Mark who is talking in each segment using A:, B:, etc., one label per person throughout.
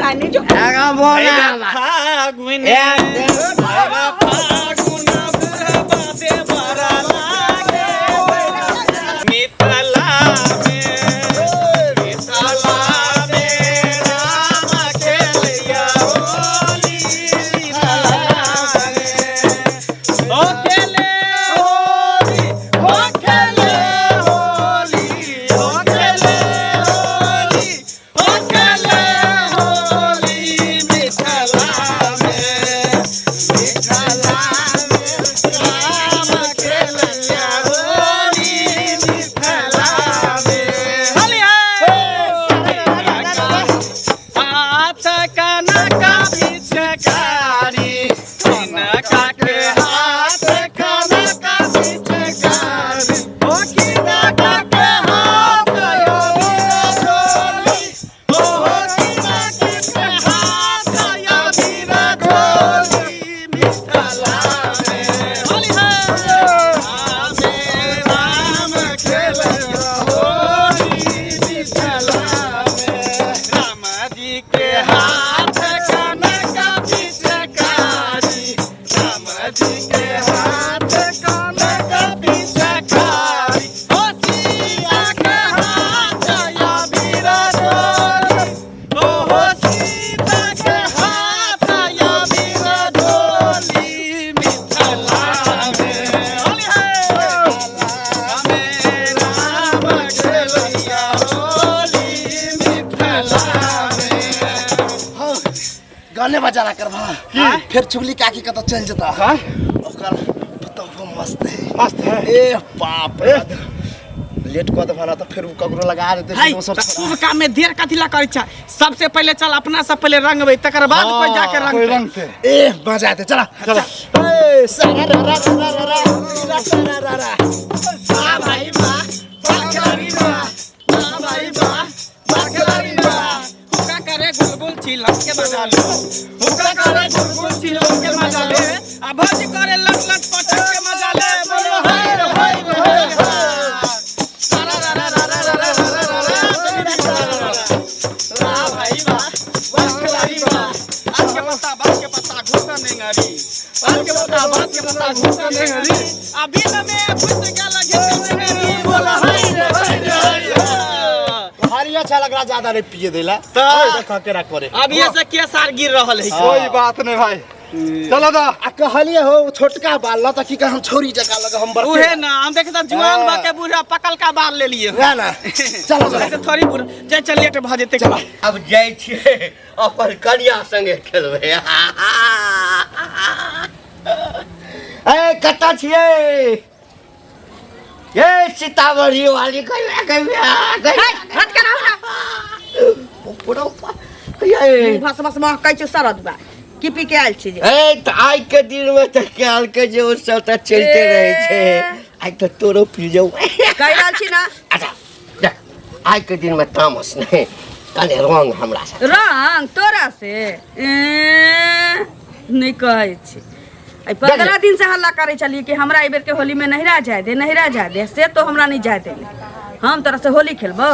A: जाने जो
B: फागुन बुढ़बा से बड़ा लागे मिथिला में राम खेलिया होली ओ खेले होली ओ खेले होली ओ खेले होली ओ खेले होली मिथिला में राम खेलिया होली मिथिला में होली हाथ कनका पिचकारी कनका के हाथ कनका पिचकारी ओ कनका के हाथ यो ढोली ओ कनका के हाथ यो ढोली मिथिला में होली राम खेलिया होली मिथिला में राम जी के हाथ कनका पिचकारी राम जी के हाथ कनका पिचकारी ओ सिया के हाथ या वीर ढोली ओ सीता के हाथ या वीर ढोली मिथिला में होली राम खेलिया होली मिथिला में
C: गाने बजाना कर भा फिर चुगली काकी का तो चल जाता ओकर बताओ मस्त है ए बाप रे लेट को दफाना तो फिर ककरो लगा देते दोसर
B: शुभ काम में देर कथिला करे छ सबसे पहले चल अपना से पहले रंगबे तकर बाद कोई जाके रंग
C: ए बजाते चला चला ए सारा रा रा रा रा रा रा वाह भाई वाह बाखलारी वाह वाह भाई वाह बाखलारी वाह
B: हुक्का करे गुलगुल छिलक के बजा ले हुक्का करे गुलगुल छिलक के मजा ले आ भज करे लट लट पटक के मजा ले बोलो हाय रे हाय रे हाय सारा रा रा रा रा रा रा भाई वाह बाखलारी वाह आज के पत्ता घुसा नेंगरी आज के पत्ता घुसा नेंगरी अभी न में घुस गया घिस नेंगरी बोलो हाय रे हाय रे
C: हरिया अच्छा लग रहा ज्यादा नहीं पिए देला
B: तो
C: देखा के रख करे
B: अब ये से के सार गिर रहल है
D: कोई बात नहीं भाई चलो दा
C: आ कहलिए हो छोटका बाल ल त की हम छोरी जका लग हम बरके
B: उहे ना हम देखे त जुआन बा के बूढ़ा पकल का बार ले लिए
C: ना ना चलो चलो
B: ऐसे थोड़ी बूढ़ा जे चल लेट भ जेते
C: चलो
E: अब जाय छिए अपन कन्या संगे खेलबे ए कता छिए ये सीतामढ़ी वाली कहिया
A: हट के रहो ना
E: पूरा ये
A: भास भास में कहै छ सरद बा की पी के आइल छी जे
E: ए त आइ के दिन में त काल के जे ओ सब त चलते रहे छे आइ त तोरो पी जाऊ
A: कहि रहल छी ना
E: अच्छा देख आइ के दिन में तामस नहीं कने रंग हमरा से
A: रंग तोरा से नहीं कहै छी 15 दिन से हल्ला करे चलिए कि हमरा ए बेर के होली में नहिरा जाय दे से तो हमरा नहीं जाय दे हम तोरा से होली खेलबो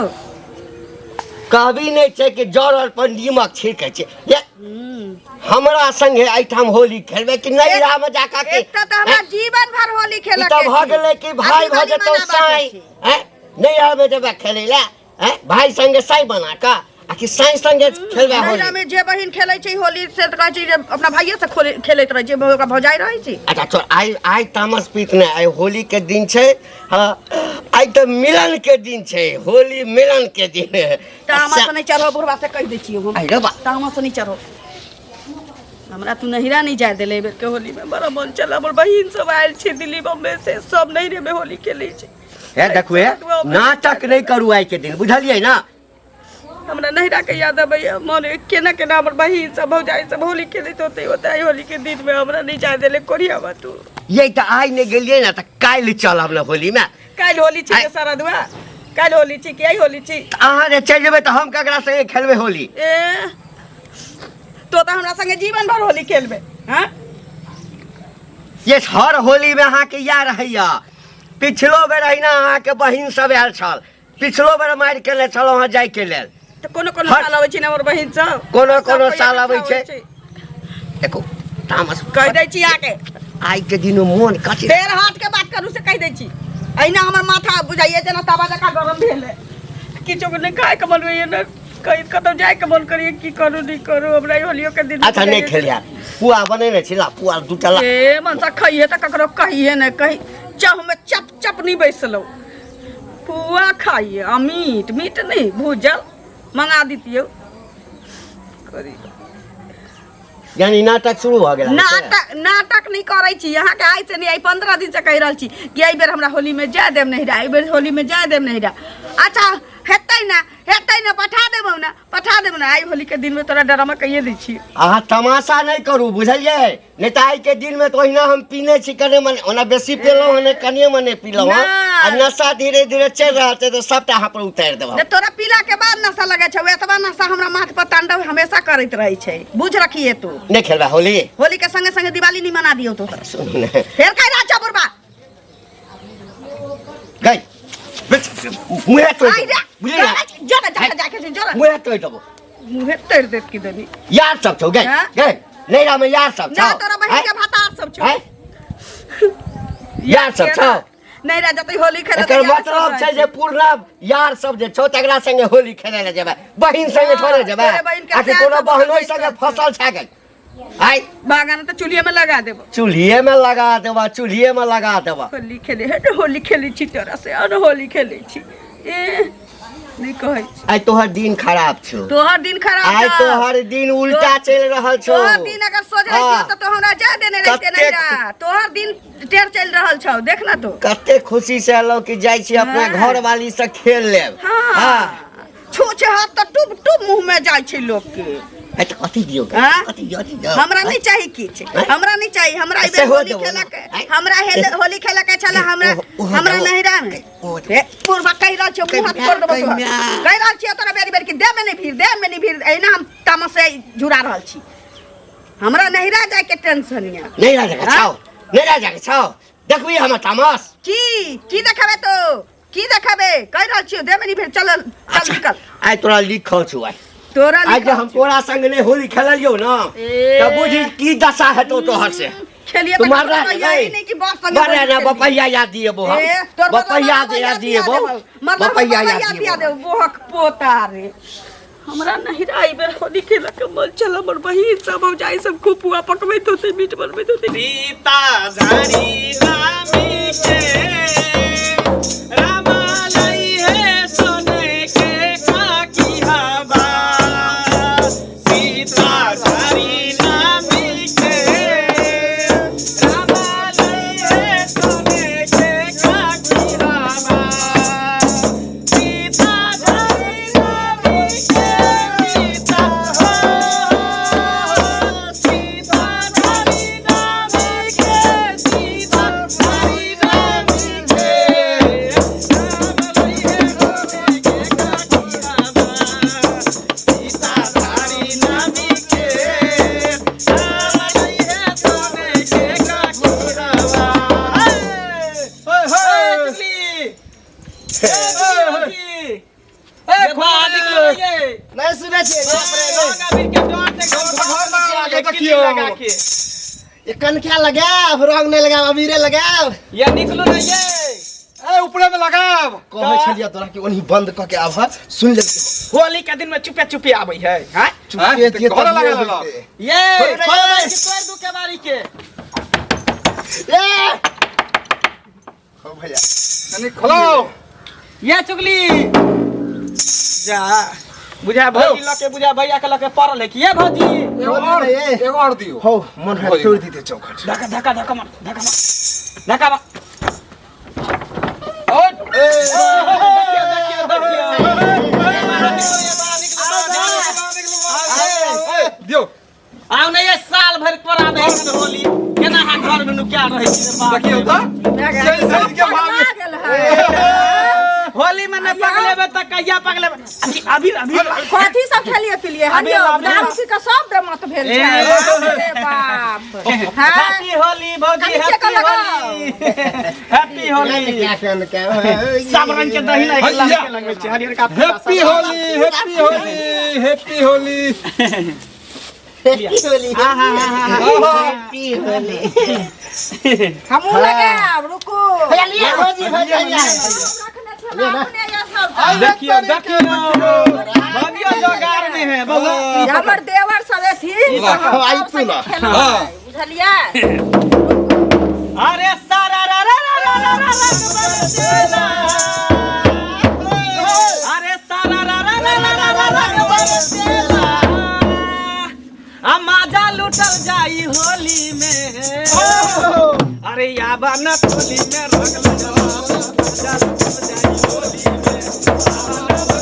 E: कभी नहीं छे कि जड़ और पर नीमक छिड़के छे ये हमरा संगे आइठाम होली खेलबे कि नहीं राम जाका के
A: एक त हमरा जीवन भर होली खेला
E: तो भ गेले कि भाई भ जतो साई हैं नहीं आबे जब खेले हैं भाई संगे साई बना का आ कि साई संगे खेलबे होली
A: नहिरा में जे बहिन खेलै छै होली से त कहै छै जे अपना भाइये से खेलैत रहै छै ओकरा भौजाई रहै छै
E: अच्छा तो आई तामस पीत ने आई होली के दिन छे हां आई तो मिलन के दिन छे होली मिलन के दिन
A: तामा से नहीं चढ़ो बुढ़वा से कह दै छियो हम
E: आई रे बा
A: तामा से नहीं चढ़ो हमरा तू नहिरा नहीं जाय देले बेर के होली में बड़ा मन चला मोर बहिन सब आइल छै दिल्ली बम्बे से सब नहिरे में होली खेलै छै
E: हे देखू नाटक नहीं करू आई के दिन बुझलिए ना
A: हमरा नहिरा के याद आबैया मन केना केना हमर बहिन सब भौजाई सब होली खेलैत होते होली के दिन में हमरा नहीं जाय देले कोरिया बा तू
E: ये तो आई नहीं गेलिए ना तो काल चलब ना होली में
A: काल होली छै सारा दुआ काल होली छी कि आई होली छी
E: अहाँ जे चल जेबे तो हम ककरा संगे खेलबे होली
A: ए तो हमरा संगे जीवन भर होली खेलबे हां
E: ये हर होली में अहाँ के या रहैया पिछलो बेर अहिना अहाँ के बहिन सब आयल छल पिछलो बेर मार के ले छलो अहाँ जाय के लेल
A: तो कोनो साल आबै छै ना हमर बहिन सब
E: कोनो साल आबै छै देखो तामस
A: कह दै छी आके
E: आइ के दिन मोन कथि
A: फेर हाथ के बात करू से कह दै छी अहिना हमर माथा बुझाइए जेना तवा जका गरम भेल है किछो नहीं खाए के मन होइए ना कहीं कतौ जाए के मन करिए की करू नहीं करू हमरा होलियो के दिन
E: अच्छा नहीं खेलिया पुआ बनेने छिला पुआ दूटा ला
A: ए मनसा खाइए त ककरो कहिए ना कहि चाह में चप नहीं बैसलो पुआ खाइए आ मीट नहीं भूजल मंगा दीतियो करी
E: यानी नाटक शुरू हो गेल
A: नाटक नहीं करे छी यहाँ के आइ से नहीं आई 15 दिन से कह रहल छी कि आई बेर हमरा होली में जाय देब नहीं रा आई बेर होली में जाय देब नहीं रा अच्छा हेतै ना पठा देब ना आई होली के दिन में तोरा डरामा कहिए दै छी
E: अहाँ तमाशा नहीं करू बुझलिए नहीं तो आई के दिन में तो ओहिना हम पीने छी कने मने ओना बेसी पीलौ हने कनिए मने पीलौ हां आ नशा धीरे धीरे चल रहा है तो सब अहाँ पर उतार देब
A: ने तोरा पीला के बाद नशा लगे छै एतबा नशा हमरा माथ पर तांडव हमेशा करैत रही छै बुझ रखिए तू
E: नहीं खेलबा होली
A: के संगे संगे दिवाली नहीं मना दियो तो
E: सुन
A: फेर कह राजा बुरबा
E: गई मुहे तो बुझलिए
A: जरा
E: मुहे तो दबो
A: मुहे तोड़ देत की दनी
E: यार सब छौ गई गई नैरा में यार सब छौ
A: ना तोरा बहिन के भतार सब छौ
E: यार सब छौ
A: नहीं रा जतई होली खेले
E: एकर मतलब छै जे पूर्ण यार सब जे छौ तकरा संगे होली खेले ले जेबै बहिन संगे थोड़े जेबै आकि कोनो बहनों संगे फसल छा गई आई
A: बागान तो चूल्हे में लगा देबो
E: चूल्हे में लगा देबा
A: होली खेले होली खेली छी तोरा से अन होली खेले छी ए नहीं कहै छी
E: आई तोहर दिन खराब छौ
A: तोहर दिन खराब
E: आई तोहर दिन उल्टा चल रहल छौ
A: तोहर दिन अगर सोच रही तो हमरा जा देने रहते नहीं रा तोहर दिन टेढ़ चल रहल छौ देख ना तो
E: कते खुशी से एलो कि जाय छी अपना घर वाली से खेल लेब
A: हां छूछे हाथ तो टुप टुप मुंह में जाय छै लोग के
E: ए त कथि दियो कथि दियो
A: हमरा नहीं चाहिए किछ हमरा नहीं चाहिए हमरा इबे होली खेला के हमरा होली खेला के चला हमरा नहीं रा पूर्वा कह रहल छौ मुंह हाथ कर देबो कह रहल छी तोरा बेरी बेरी कि दे में नहीं भीड़ एना हम तमसे झुरा रहल छी हमरा नहीं रा जाय के टेंशन या
E: नहीं रा जाके छौ देखबी हम तमाश
A: की देखाबे तो की देखाबे कह रहल छी दे में नहीं भीड़ चल निकल
E: आई तोरा लिखल छौ
A: तोरा
E: आज हम तोरा संग ने होली खेलियो ना त बुझी की दशा हेतो तोहर से
A: खेलिए
E: तुम्हारा
A: नहीं कि बॉस संग
E: बड़े ना बपैया याद दिए बो बपैया याद दिए बो बपैया याद दिए
A: दे वो पोता रे हमरा नहीं राई बेर होली खेला के मन चल हमर बहिन सब हो जाई सब खूब पुआ पकबैत होते मीट बनबैत होते
B: सीता झाड़ी नामी के रामा लई है सोने के काकी हवा सीता झाड़ी नामी के रामा लई है सोने के काकी हवा सीता झाड़ी नामी के सीता हो सीता झाड़ी नामी के सीता झाड़ी नामी के राम लई है सोने के काकी हवा सीता झाड़ी नामी के राम लई है सोने के काकी हवा ओए होए चुगली ए खोआ निकलो ये
C: नहीं सुने छे
B: बाप रे लोग अबीर के डर से घर में आगे किल्ली लगा के
C: ये कन क्या लगाव रंग नहीं लगाव अबीरे लगाव
B: ये निकलो ना ये
D: ए ऊपरे में लगाव
C: कहै छलिया तोरा कि ओनी बंद क के आब सुन ले
B: होली के दिन में चुपे चुपे आबै है हां
C: चुपके दिए
D: घर लगा लेला
B: ये खोल भाई की तोड़ दू के बारी के
C: ए हो भैया
D: तनी खोलो
B: ये चुगली जा बुझा भौजी लके बुझा भैया के लके पड़ल है कि ये भौजी
D: एगो और दियो
C: हो मन है तोड़ दी दे चौखट
B: धक्का धक्का धक्का मार धक्का मार ओ
D: दियो
B: आओ नहीं ये साल भर पर आबे होली केना हा घर में नुकिया रहे छी
D: देखियो त सही के भाग
B: होली में न पगलेबे त कहिया पगलेबे अभी
A: कथी सब खेलिए पिलिए हरियो दारू का सब मत भेल छै रे बाप
B: हैप्पी होली भौजी हैप्पी होली
E: क्या कहने क्या
B: सब रंग के दही ना एक लगे छै हरियर का
D: happy Holi happy Holi happy Holi
E: happy Holi happy Holi
A: हमहू लगे अब रुको
E: भैया भौजी
B: देखियो भौजी जोगार में है बहुत
A: हमर देवर सब थी
E: आई तू ना
A: बुझलिए
B: अरे सारा रा रा रा रा रा बरसेला अरे सारा रा रा रा रा रा बरसेला आ माजा लुटल जाई होली में अरे याबा न होली में रंग लगा माजा लुटल जाई होली में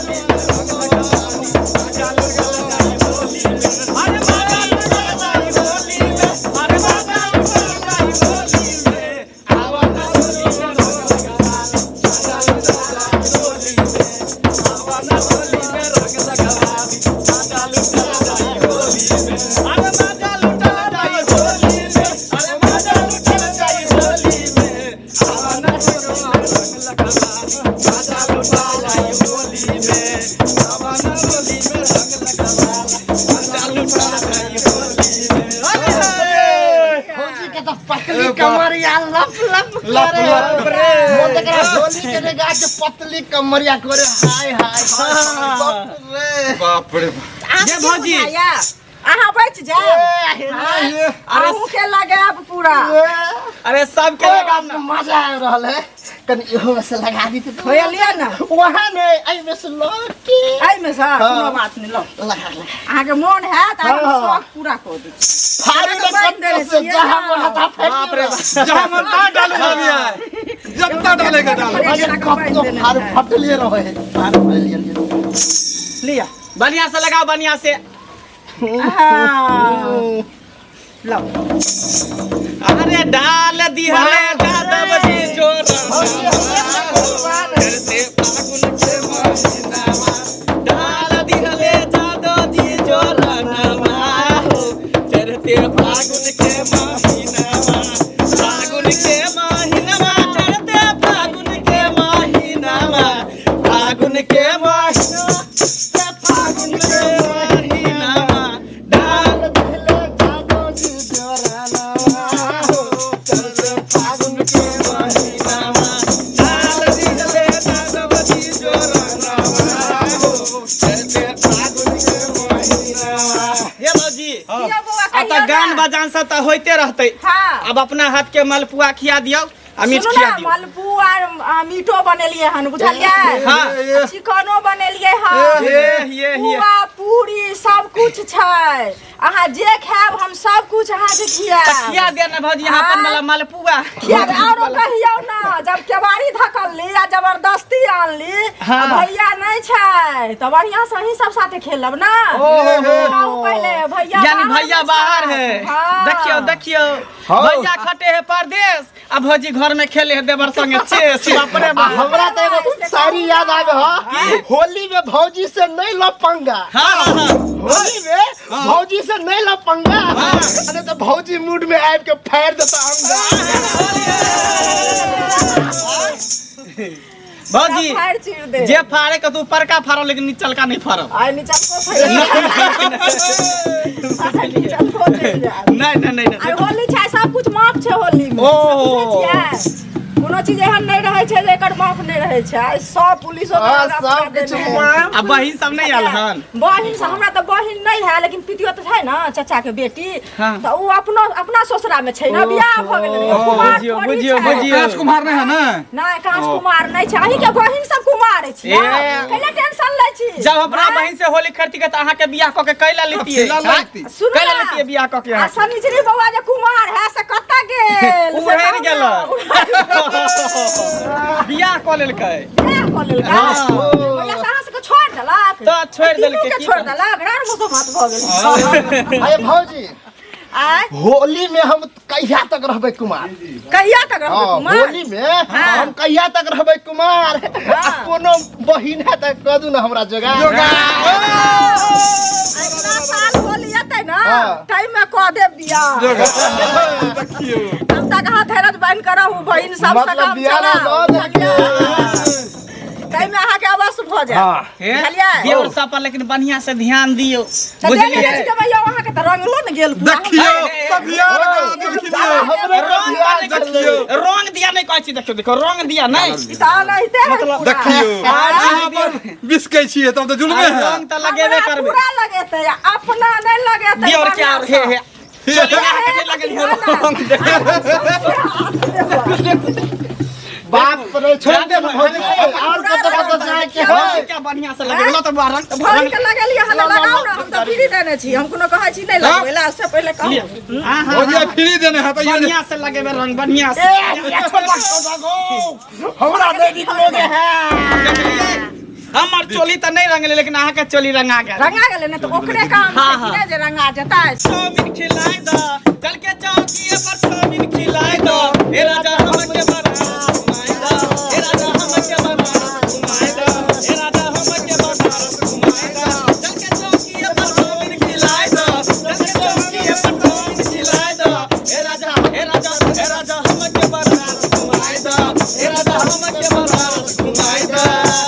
E: कमरिया लप लप करे मोटे करा होली के गा के पतली कमरिया करे हाय हाय
D: बाप रे
B: ये भौजी
A: अहाँ बच जाओ अरे के लगे अब पूरा
B: अरे सब के लगा
E: मजा आ रहल है कनी इहो में से लगा दी तो
A: होलिया ना
E: वहां में आई में से लोके
A: आई में सा कोनो बात नहीं लो
E: लगा
A: अहाँ के मन है त अहाँ शौक पूरा कर दी
E: फाड़ी में कट से जहां मन हता
B: बाप रे
D: जहां मन ता डालू भैया जब डालेगा डाल
E: अरे कप तो फाड़ फटलिए रहे
B: लिया बढ़िया से लगाओ बढ़िया से
A: लो
B: अरे डाल दिहले दादब जी जोर करते फागुन के महीनावा डाल दिहले दादब जी जोर नवा हो करते फागुन के महीनावा फागुन के महीनावा करते फागुन के महीनावा फागुन के महीनावा फागुन के महीनावा डाल दिहले दादब जी जोर नवा हो करते फागुन के महीनावा डाल दिहले दादब जी जोर नवा हो करते फागुन के महीनावा हे बाजी अब तो गान बजान सब तो होते रहते
A: हाँ
B: अब अपना हाथ के मलपुआ खिया दियो आ मीठ
A: सुनू
B: खिया
A: ना
B: दियो
A: मलपुआ और मीठो बनेलिए हन बुझलिए
B: हाँ।
A: चिकनो बनेलिए हन
B: ये
A: पुआ पूरी सब कुछ छै अहाँ जे खायब हम सब कुछ अहाँ के खियाब
B: खिया दे ना भौजी यहाँ अपन वाला मलपुआ
A: खियाब औरो कहियो ना जब केवाड़ी धकल ली आ जबरदस्ती आनली
B: हाँ।
A: भैया नहीं छै तो बढ़िया से ही सब साथे खेलब ना
B: ओहो।
A: पहले भैया
B: यानी भैया बाहर है
A: हाँ।
B: देखियो भैया खटे है परदेश आ भौजी घर में खेले है देवर संगे चेस बाप रे बाप
E: हमरा तो एगो सारी याद आवे हो होली में भौजी से नहीं लो पंगा
B: हाँ
E: होली में भौजी से नहीं लो पंगा अरे तो भौजी मूड में आब के फाड़ देता
B: भौजी
A: फाड़ चीर दे
B: जे फाड़े के तू परका फाड़ो लेकिन नीचल का नहीं फाड़ो
A: आई नीचा को
B: नहीं
A: आई होली छै सब कुछ माफ छै होली में
B: ओहो।
A: कोनो चीज एहन नहीं रहे छै जे एकर माफ नहीं रहे छै आई सब पुलिसो
E: सब कुछ माफ।
B: अब बहिन सब नहीं आल हन
A: बहिन से हमरा तो बहिन नहीं है लेकिन पितियो तो है ना चाचा के बेटी
B: हाँ।
A: तो वो अपना ससुरा में छै ना बियाह भ गेलै कुमार
B: बुझियो
D: राजकुमार नहीं है ना
A: नहीं राजकुमार नहीं छै अहीं के बहिन सब कुमार छी कैला टेंशन लै छी
B: जब अपना बहिन से होली खेलती के त अहाँ के बियाह क के कैला लेती
A: सुनो
B: कैला लेती है बियाह क के
A: आ सनिचरी बौआ जे कुमार है से कत्ता गेल
B: उड़ैर गेल बियाह क लेलकै
A: बियाह क लेलकै भैया साहस के छोड़ देलक
B: तो छोड़ देलकै
A: के छोड़ देलक रार मुसो भात भ गेल
E: अरे भौजी
A: आय
C: होली में हम कहिया तक रहबे कुमार?
A: कहिया तक रहबे
C: हाँ,
A: कुमार?
C: होली में हम कहिया तक रहबे कुमार? आ कोनो बहिन है त कह दू ना हमरा जोगा।
A: अगला साल होली आते ना
C: हाँ।
A: टाइम में कह देब दिया
D: देखियो
A: तब तक हाथ धरत बन कर रहू बहिन सब
C: मतलब
A: सकाम
C: बियाह ना
A: चला
C: दो देखियो।
A: टाइम में अहाँके अवश्य भ जाए
C: हाँ।
A: बुझलियै
B: देवर सब पर लेकिन बढ़िया से ध्यान दियो
A: तऽ देने
B: बुझलियै
A: छी भैया अहाँके तऽ रंगलो न गेल पूरा
D: देखियो तबिया देखियो
C: हमरे
B: रंग
C: बियाह
D: देखियो
B: रंग दिया नहीं कहै छी देखियो देखो रंग दिया नहीं
A: इता नहिते मतलब
D: देखियो अहाँ पर बिस्कै छियै तब तऽ जुलमे है
B: रंग त लगेबे करबे
A: पूरा लगेते अपना नहीं लगेते
B: देवर के और हे हे चल के लगल रंग
C: बाप रे छोड़ दे भौजी और कत जाए के है।
B: क्या बढ़िया से लगेला तो रंग
A: भर के लगेलिए हला लगाओ ना हम तो फ्री देने छी हम कोनो कहै छी नहीं लगेला उससे पहले कहू
D: हो गया फ्री देने है तो ये
B: बढ़िया से लगेबे रंग बढ़िया से
C: हमरा दे निकलोगे है।
B: हमर चोली त नहीं रंगले लेकिन अहाँ के चोली रंगा गेल
A: रंगा गेले ने तो ओकरे काम
B: हाँ,
A: छै जे रंगा जता
B: चाउमीन खिलाए द चल के चौकीए पर चाउमीन खिलाए द ए राजा हमके बना घुमाए द ए राजा हमके बना घुमाए द ए राजा हमके बना घुमाए द चल के चौकीए पर चाउमीन खिलाए द चल के चौकीए पर चाउमीन खिलाए द ए राजा हमके बना घुमाए द ए राजा हमके बना घुमाए द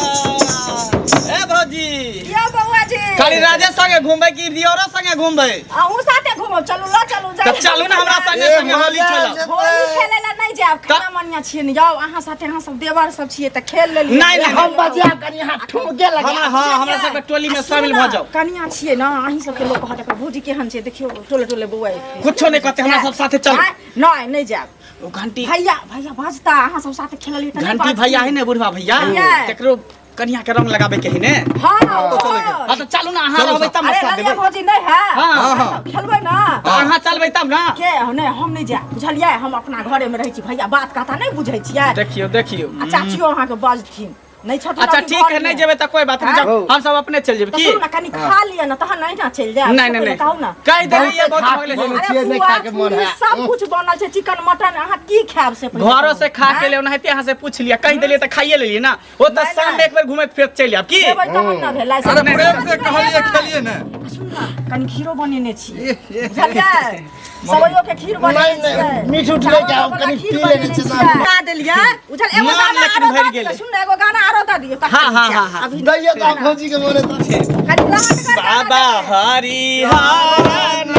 B: ए भौजी
A: यो बउआ जी
B: खाली राजा संगे घूमबे की दियोरा संगे घूमबे
A: अहूँ साथे घूमब चलू ला चलू
B: त चलू ना हमरा संगे संगे होली खेलब
A: होली खेले ला नहीं जाब खाना मनिया छिए नहीं जाओ अहाँ साथे अहाँ सब देवर सब छिए त खेल लेलिए
B: नहीं नहीं
C: हम बजिया कनी हाथ ठुमके लगा।
B: हमरा सबके टोली में शामिल भ जाओ
A: कनिया छिए ना अहीं सबके लोग कहत एकर भौजी केहन छै देखियो टोले टोले बउआ
B: कुछो नहीं कहते हमरा सब साथे चल
A: नहीं नहीं जाब
B: ओ घंटी
A: भैया भैया बाजता अहाँ सब साथे खेललिए त नहीं
B: घंटी भैया है ने बुढ़वा भैया
A: भैया।
B: तेकरो कनिया के रंग लगाबे के है ने
A: हां
B: हां तो चलू ना अहाँ रहबै तब
A: अरे
B: साथ
A: ललिया
B: देबै
A: भौजी नहीं है
B: हाँ,
A: खेलबै ना
B: अहाँ चलबै तब ना
A: के नहीं हम नहीं जा बुझलिए हम अपना घरे में रहै छी भैया बात कहता नहीं बुझै छियै
B: देखियो देखियो
A: आ चाचियो अहाँ के बाजथिन नहीं छोट
B: अच्छा ठीक है नहीं जेबै त कोई बात नहीं
A: हाँ।
B: हम सब अपने चल जेबै
A: तो
B: की
A: सुन ना कनी खा लिया ना तहन नहीं ना चल जाए
B: नहीं नहीं नहीं
A: कहू ना
B: कह दे ये बहुत
C: खा
B: हो गेलै
C: के
A: अरे
C: नहीं
A: पुआ,
C: खा के मन
A: पूरी
C: है।
A: सब कुछ बनल छै चिकन मटन अहाँ की खायब से पहिले
B: घरों से खा के
A: हाँ?
B: ले ओनाहिते अहाँ से पूछ लिया कह देलिए त खाइए लेलिए ना वो त
A: नहीं,
B: शाम में
A: नहीं।
B: एक बार घूमे फिर चल आब की
A: देबै तहन ना भेलै से
D: अरे प्रेम से कहलिए खेलिए ना
A: सुन ना कनी खीरो बनेने छी बुझलियै सबैयो के खीर बनेने
C: नहीं,
A: छियै
C: नहीं, मीठ उठ लेके आओ, कनी
A: खीर
C: पी लेने
A: बनेने
C: छियै।
A: छियै। गा देलियै बुझल एगो
B: मान
A: गाना
B: लेकिन
A: आरो
B: भरि
A: दा
B: गेलै।
A: दियौ, सुन ना एगो गाना आरो दा दियौ तखन
B: हाँ, हाँ,
A: छै।
B: हाँ, हाँ।
A: अभी
C: दैया तो भौजी के मोने तो छे।
A: कनी लाट कर
B: बाबा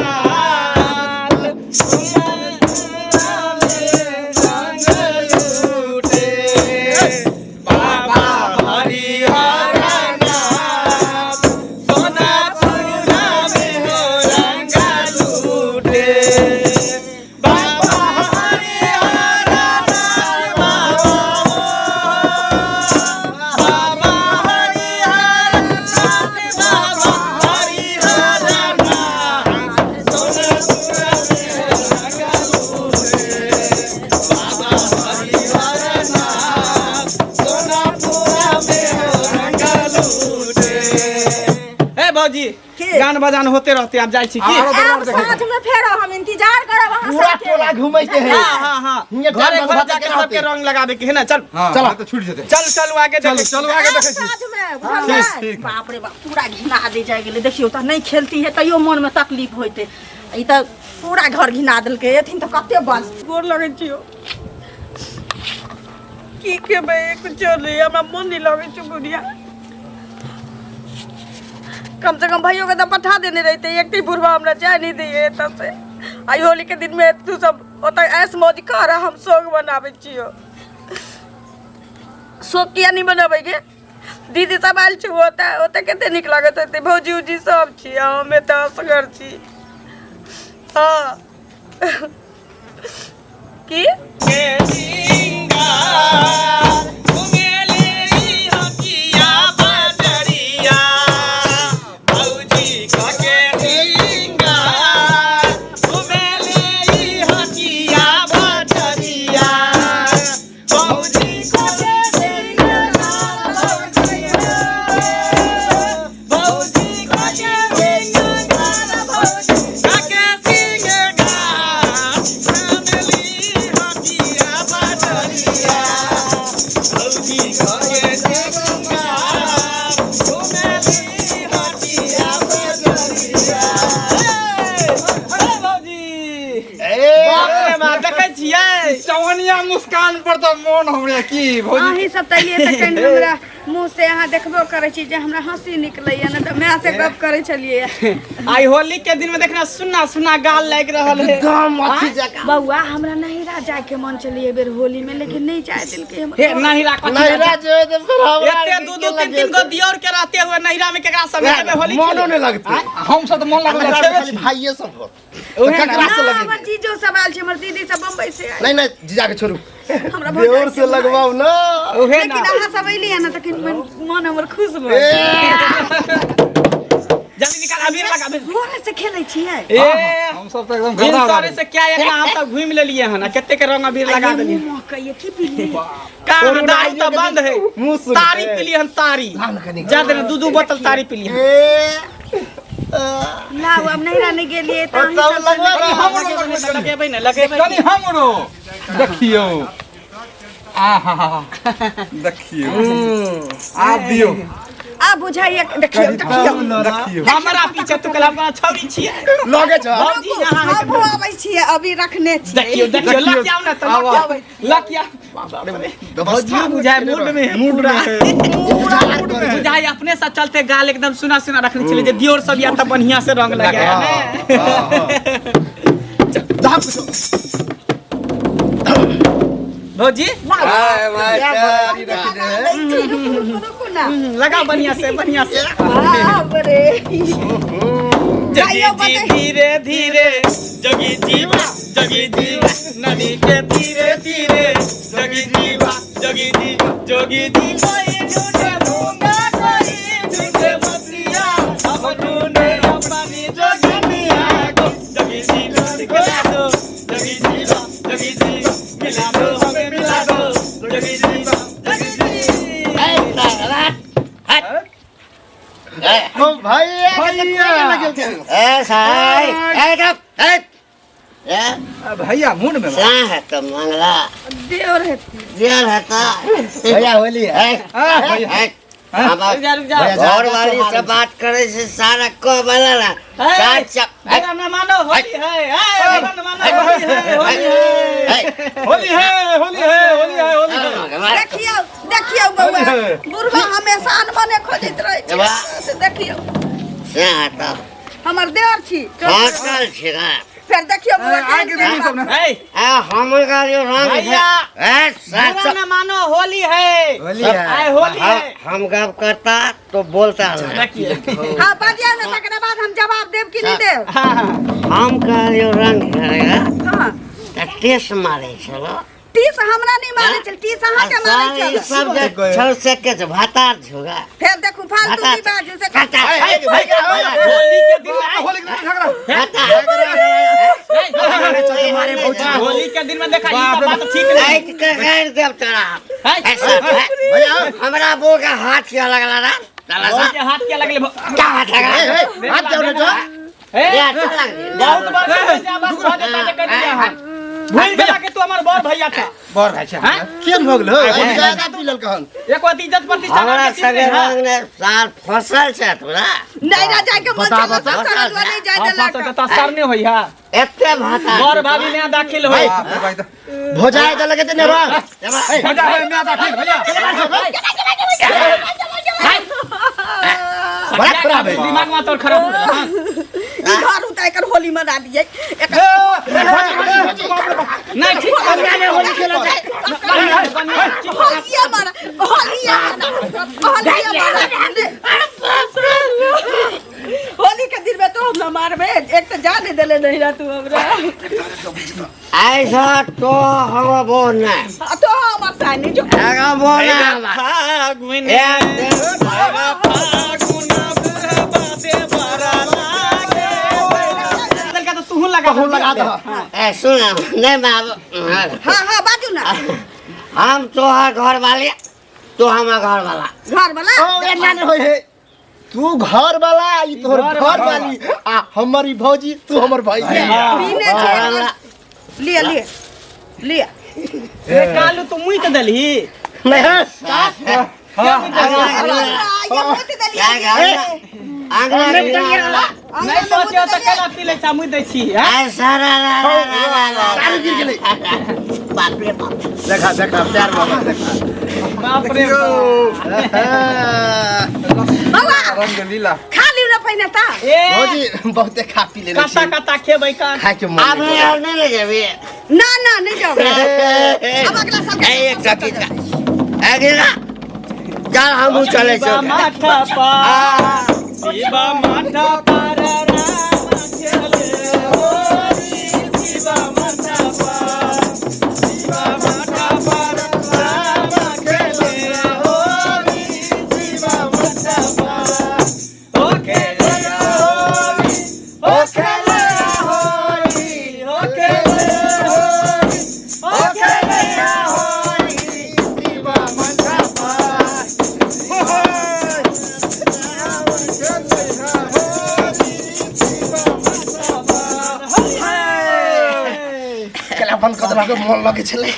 B: हरिहरनाथ बाबा हरिहरनाथ सोनापुरा में हो रंगा लूटे बाबा हरिहरनाथ बाबा हरिहरनाथ बाबा हरिहरनाथ सोनापुरा में हो रंगा लूटे बाबा हरिहरनाथ सोनापुरा में हो रंगा लूटे ए भौजी
A: की?
B: गान बजान होते रहते आप जाई छी की
A: आब साँझ में फेर हम इंतजार करब अहाँ
C: पूरा
A: सबके
C: टोला घूमै के है।
B: हां हां हां
C: हियाँ
B: घरे
C: टाइम
B: घर
C: बर्बाद
B: जाके
C: करके
B: सबके रंग लगाबे के है ना चल
D: हां
C: चलो।
D: तो छूट जेते
B: चल चलू आगे
D: चलो
B: देखै छी।
D: चलो आगे देखै छी
A: साँझ में बुझलियै
D: ठीक।
A: बाप रे बाप पूरा घिना दे जाय गेलै देखियो त नहीं खेलती है तैयो मन में तकलीफ होइते ई त पूरा घर घिना देलकै एथिन त कते बाज गोर लगै छियो की केबै कुछो नहीं हमरा मन नहीं लगै छै बुढ़िया कम से कम भाइयों के तो पठा देने रहते एक ती बुढ़वा हमरा चाय नहीं दिए तब से आई होली के दिन में तू सब ओत ऐस मौज कर हम सोग बनाबै छियो सोग किया नहीं बनाबै गे दीदी सब आयल छी होता होता कते नीक लागत होते भौजी उजी सब छी हमे तो असगर छी हाँ की
B: के सिंगार घुमेले हकिया बजरिया भौजी के सिंगार घुमेले हकिया बजरिया भौजी के सिंगार भौजी के सिंगार भौजी के सिंगार छियै
D: चवनिया मुस्कान पर तो मोन हमरे की भौजी
A: अहीं सब तलिए त कनि हमरा मुंह से अहाँ देखबो करै छी जे हमरा हंसी निकलैया न त मैं से गप करै छलिए
B: आई होली के दिन में देखना सुना सुना गाल लाग रहल है
E: एकदम अथी जका
A: बउआ हमरा नहिरा जाए के मन छलिए बेर होली में लेकिन नहीं जाए दिलके हम
B: हे नहिरा कथी
E: नहिरा जो है तो फिर हमरा
B: एते दू तीन तीन गो दियोर के रहते हुए नहिरा में केकरा सब में होली
C: मनो नहीं लगते
D: हम सब तो मन
C: हमरा
D: लागल
C: खाली भाइये सब हो
B: ओहे
C: ककरा से
A: हमर
C: लगे
A: जीजो सब आयल छै हमर दीदी सब बम्बई से आयल
C: नहीं नहीं जीजा के छोड़ू
A: हमरा
C: देवर से लगवाओ ना
B: ओहे
A: लेकिन
B: ना
A: अहाँ सब अइली न तखन मन हमर खुश भ
B: जल्दी निकाल अबीर लगा अबीर
A: भोरे से खेलै छियै
B: ए
D: हम सब तो एकदम
B: दिन
D: गधा
B: सारे से क्या एकरा हम सब घूम लेलिए हन कते के रंग अबीर लगा देलिए
A: मुंह कहिए की पीली
B: का दाई तो बंद है
C: मुंह सुन
B: तारी पीली हन तारी जा दे दू बोतल तारी पीली हन
A: लाओ अब नहिरा नहीं गेलिए त अहीं
C: तब
A: सब
C: लगवा रहा
B: लगेबै न लगेबै
D: कनी हमरो देखियो आहा देखियो आप दियो
A: आ बुझाइए देखियो
D: देखियो
B: हमरा पीछे तू कला अपना छौरी छियै
C: लगे छ
B: भौजी यहाँ है
A: अब आबै छियै अभी रखने छियै
B: देखियो देखियो लग जाओ ना तो लग जाओ भौजी बुझाए मूड में पूरा बुझाए अपने साथ चलते गाल एकदम सुना सुना रखने चले जे दियोर सब या त बढ़िया से रंग लगे
C: जा कुछ
B: भौजी
C: हाय मास्टर रख दे
A: रुको ना
B: लगा बढ़िया से
A: बाप रे
B: जगी जी धीरे धीरे जगी जीवा जगी जीवा नदी के धीरे धीरे जगी जीवा जगी जी जोगी जी कोई ढूंढे मूंगा कोई ढूंढे मछलियां अब ढूंढे अपनी जोगनिया को जगी जी मिला दो जगी जीवा जगी जी मिला दो हमें मिला दो जगी जीवा जगी जी
C: हम भाई लगे थे
E: ए साई ए कब ए
D: भैया मूड में
E: क्या है तो मंगला
A: देवर है
E: जेल है तो
C: भैया होली है
E: ए घर वाली से बात करे से सारा को बना ना साथ सब
B: मेरा न मानो होली है मेरा न मानो होली है
D: होली है होली है होली है होली है
A: देखियो देखियो बउआ बुढ़वा हमेशा अनमने खोजैत रहै
E: एबा।
A: छै देखियो
E: क्या है तो
A: हमर देवर छी
E: होटल छिरा
A: फिर देखियो बउआ
D: आगे देखिए सब ना
B: ए
E: हम का जो रंग
B: भैया
E: है साथ
B: मेरा न मानो होली है
C: होली है
B: आए होली है
E: हम गप करता तो बोलता ना
B: देखिए
A: हां बाजिया ना तकरे बाद हम जवाब देब कि नहीं देब
B: हां
E: हम का जो रंग है
A: हां
E: टेस्ट मारे चलो
A: 30 हमरा नहीं मारे चल 30 अहाँ के मारे चल
E: सब छौ से के भातार झोगा
A: फिर देखू फालतू की बात जैसे
B: होली के दिन में
D: होली के झगड़ा
B: होली के दिन में देखा ये सब बात ठीक नहीं
E: भैया हमरा बो का हाथ क्या लगला ना
B: होली के हाथ के लगले
E: क्या हाथ लगा
C: हाथ जोड़े तो
E: या चला
B: बहुत बार बात बहुत ताजे कर दिया हम भूल गया कि तू हमार बड़ भैया था
C: बर भाई छा केन भगल होली ज्यादा पीलल कहन
B: एक बात इज्जत प्रतिष्ठा
E: हमरा
B: के
E: सगे
B: चीज
E: रंग ने साल फसल छै तोरा
A: नहीं ना जाए के मन
C: बता,
A: चल
C: बता।
A: सारा दुआ नहीं जाए
B: हां
A: देला
B: तो सरने होई हा
E: एते भाता
B: बड़ भाभी में दाखिल होई
D: भाई तो
C: भोजाए त लगे ने रंग
D: भैया भाई मैं दाखिल भैया
C: बड़ा खराब है
B: दिमाग में तोर खराब हो गया
A: घर उतार कर होली मना दिए एक
B: नहीं ठीक है होली खेला जाए
A: होलिया मारा होली के दिन में तो हम न मारबे एक तो जाने देले नहीं रहा तू हमरा
E: ऐसा तो हम बोल ना
A: तो हमर सानी जो
E: एगा बोल ना
B: फागुन फागुन का तो तू लगा
C: दो
E: ए सुन नहीं बाबू
A: हां हां बाजू ना
E: हम तो घर वाले तो हमार घर वाला
A: घर वाला
C: ओ ये ना होय है तू घर वाला ई तोहर घर वाली आ हमारी भौजी तू हमर भाई
A: पीने छे लिया लिया लिया
B: ए कालू तू मुई त दलही
C: नहीं
A: ये मोती दलिया
E: आंगना
B: नहीं सोचे तो केला पी ले मुँह दै छी
E: सारा
C: तारू गिर गेलै
E: बाप रे बाप
C: देखा देखा प्यार बाबा देखा
B: बाप रे
A: बाबा
D: रंग लीला
A: खा लिउ न पहिने त
B: ए
C: भौजी बहुते खा पी लेले
B: कता कता खेबै का
C: खाए के मन
E: अब नहीं ले जाबे
A: ना ना नहीं जाओ अब अगला साल
E: एक सकीत का अगला चल हम चले
B: शिवा माथा पर शिवा माथा पर राम खेले होली शिवा माथा पर शिवा माथा पर राम खेले होली शिवा माथा पर ओ खेले होली ओ खेले होली ओ खेले होली ओ खेले होली शिवा माथा पर
C: केला बंद कर देला के मन लगे छले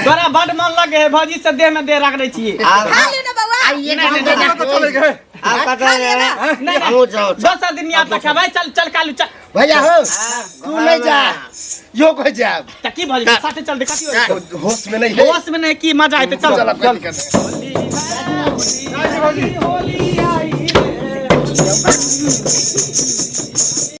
B: बड़ा बड मन लगे है भौजी से देह में दे रख रही छी
A: खा लिउ न बाबा
C: आइए
D: तो चले गए
E: आप पता
B: नहीं,
E: हम जाओ
B: दोसर दिन याद रखा भाई चल चल कालू चल
C: भैया हो तू नहीं जा यो कह जा
B: त की भौजी साथे चल दे कथी हो
C: होश में नहीं है
B: होश में नहीं की मजा आते चल
C: चल कोई दिक्कत नहीं
B: होली आई रे